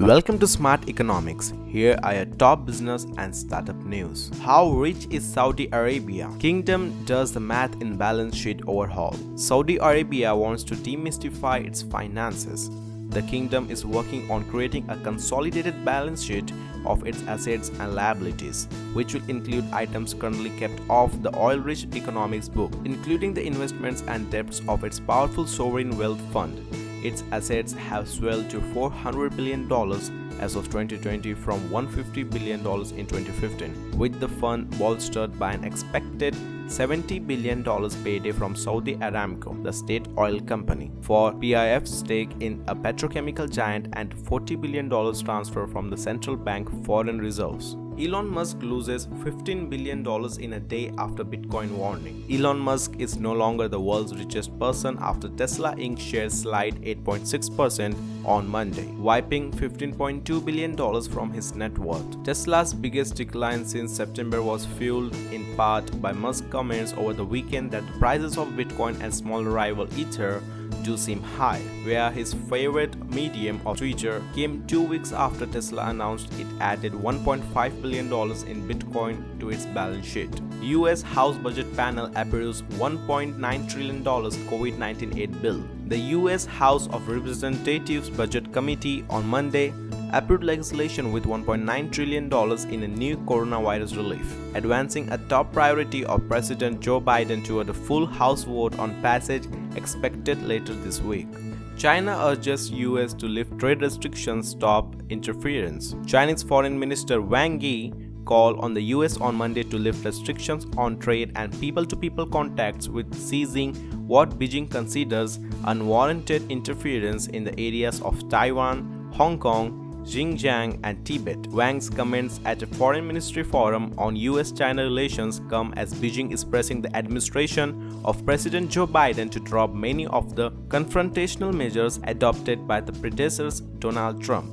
Welcome to Smart Economics. Here are your top business and startup news. How rich is Saudi Arabia? Kingdom does the math in balance sheet overhaul. Saudi Arabia wants to demystify its finances. The kingdom is working on creating a consolidated balance sheet of its assets and liabilities, which will include items currently kept off the oil-rich economics book, including the investments and debts of its powerful sovereign wealth fund. Its assets have swelled to $400 billion as of 2020 from $150 billion in 2015, with the fund bolstered by an expected $70 billion payday from Saudi Aramco, the state oil company, for PIF's stake in a petrochemical giant and $40 billion transfer from the central bank foreign reserves. Elon Musk loses $15 billion in a day after Bitcoin warning. Elon Musk is no longer the world's richest person after Tesla Inc. shares slide 8.6% on Monday, wiping $15.2 billion from his net worth. Tesla's biggest decline since September was fueled in part by Musk's comments over the weekend that the prices of Bitcoin and smaller rival Ether do seem high, where his favorite medium of Twitter came 2 weeks after Tesla announced it added $1.5 billion in Bitcoin to its balance sheet. US House Budget Panel approves $1.9 trillion COVID-19 aid bill. The US House of Representatives Budget Committee on Monday approved legislation with $1.9 trillion in a new coronavirus relief, advancing a top priority of President Joe Biden toward a full House vote on passage expected later this week. China urges US to lift trade restrictions, stop interference. Chinese Foreign Minister Wang Yi called on the US on Monday to lift restrictions on trade and people-to-people contacts, with seizing what Beijing considers unwarranted interference in the areas of Taiwan, Hong Kong, Xinjiang and Tibet. Wang's comments at a foreign ministry forum on US-China relations come as Beijing is pressing the administration of President Joe Biden to drop many of the confrontational measures adopted by the predecessors Donald Trump.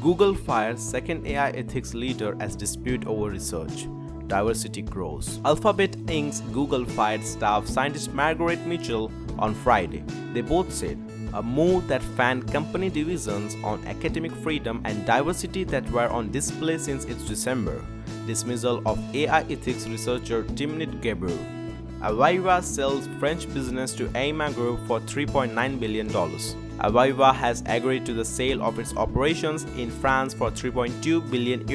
Google fires second AI ethics leader as dispute over research. Diversity grows. Alphabet Inc.'s Google fired staff scientist Margaret Mitchell on Friday. They both said a move that fanned company divisions on academic freedom and diversity that were on display since its December dismissal of AI ethics researcher Timnit Gebru. Aviva sells French business to Aima Group for $3.9 billion. Aviva has agreed to the sale of its operations in France for €3.2 billion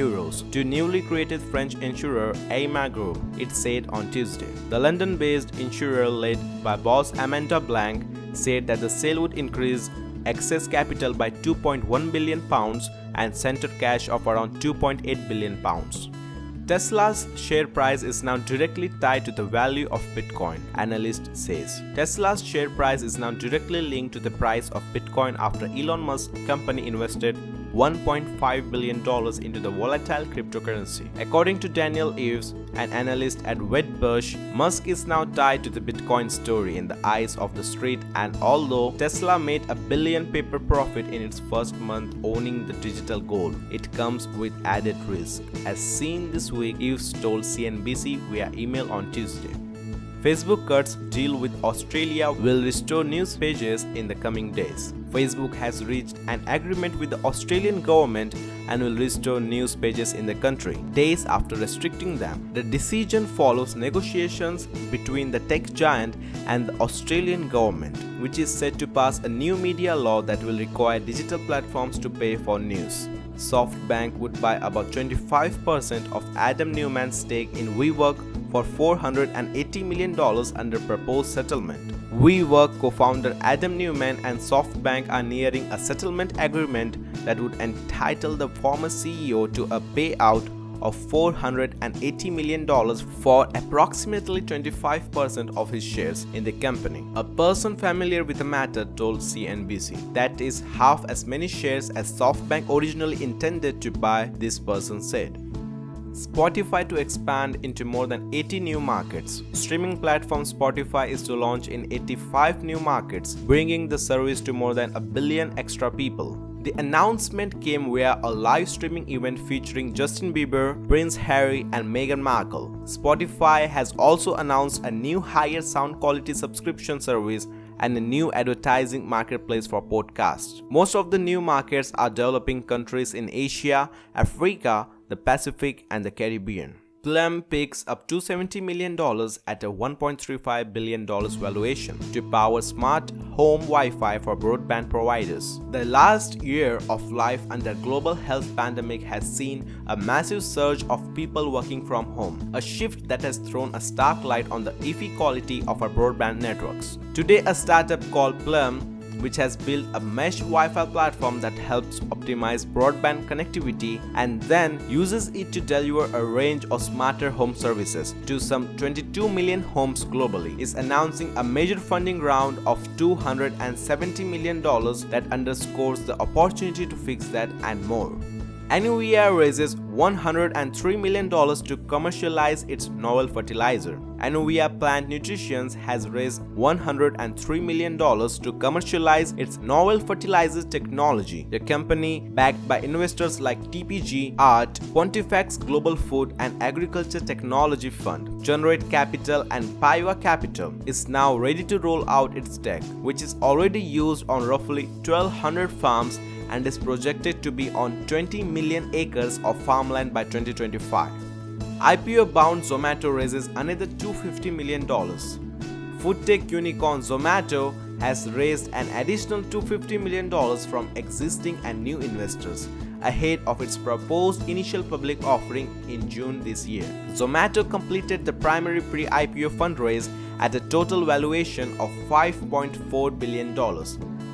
to newly created French insurer Aima Group, it said on Tuesday. The London-based insurer led by boss Amanda Blanc said that the sale would increase excess capital by £2.1 billion and centered cash of around £2.8 billion. Tesla's share price is now directly tied to the value of Bitcoin, analyst says. Tesla's share price is now directly linked to the price of Bitcoin after Elon Musk's company invested $1.5 billion into the volatile cryptocurrency. According to Daniel Eves, an analyst at Wedbush, Musk is now tied to the Bitcoin story in the eyes of the street, and although Tesla made $1 billion paper profit in its first month owning the digital gold, it comes with added risk. As seen this week, Eves told CNBC via email on Tuesday. Facebook cuts deal with Australia will restore news pages in the coming days. Facebook has reached an agreement with the Australian government and will restore news pages in the country days after restricting them. The decision follows negotiations between the tech giant and the Australian government, which is set to pass a new media law that will require digital platforms to pay for news. SoftBank would buy about 25% of Adam Neumann's stake in WeWork for $480 million under proposed settlement. WeWork co-founder Adam Neumann and SoftBank are nearing a settlement agreement that would entitle the former CEO to a payout of $480 million for approximately 25% of his shares in the company. A person familiar with the matter told CNBC that is half as many shares as SoftBank originally intended to buy, this person said. Spotify to expand into more than 80 new markets. Streaming platform Spotify is to launch in 85 new markets, bringing the service to more than 1 billion extra people. The announcement came via a live streaming event featuring Justin Bieber, Prince Harry, and Meghan Markle. Spotify has also announced a new higher sound quality subscription service and a new advertising marketplace for podcasts. Most of the new markets are developing countries in Asia, Africa, the Pacific, and the Caribbean. Plum picks up $270 million at a $1.35 billion valuation to power smart home Wi-Fi for broadband providers. The last year of life under global health pandemic has seen a massive surge of people working from home, a shift that has thrown a stark light on the iffy quality of our broadband networks. Today, a startup called Plum, which has built a mesh Wi-Fi platform that helps optimize broadband connectivity and then uses it to deliver a range of smarter home services to some 22 million homes globally, is announcing a major funding round of $270 million that underscores the opportunity to fix that and more. Anuvia raises $103 million to commercialize its novel fertilizer. Anuvia Plant Nutrition has raised $103 million to commercialize its novel fertilizer technology. The company, backed by investors like TPG, ART, Pontifex Global Food and Agriculture Technology Fund, Generate Capital and Paiva Capital, is now ready to roll out its tech, which is already used on roughly 1,200 farms and is projected to be on 20 million acres of farmland by 2025. IPO-bound Zomato raises another $250 million. Food tech unicorn Zomato has raised an additional $250 million from existing and new investors, ahead of its proposed initial public offering in June this year. Zomato completed the primary pre-IPO fundraise at a total valuation of $5.4 billion,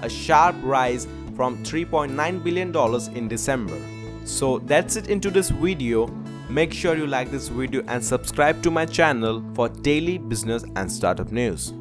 a sharp rise from $3.9 billion in December. So that's it into this video. Make sure you like this video and subscribe to my channel for daily business and startup news.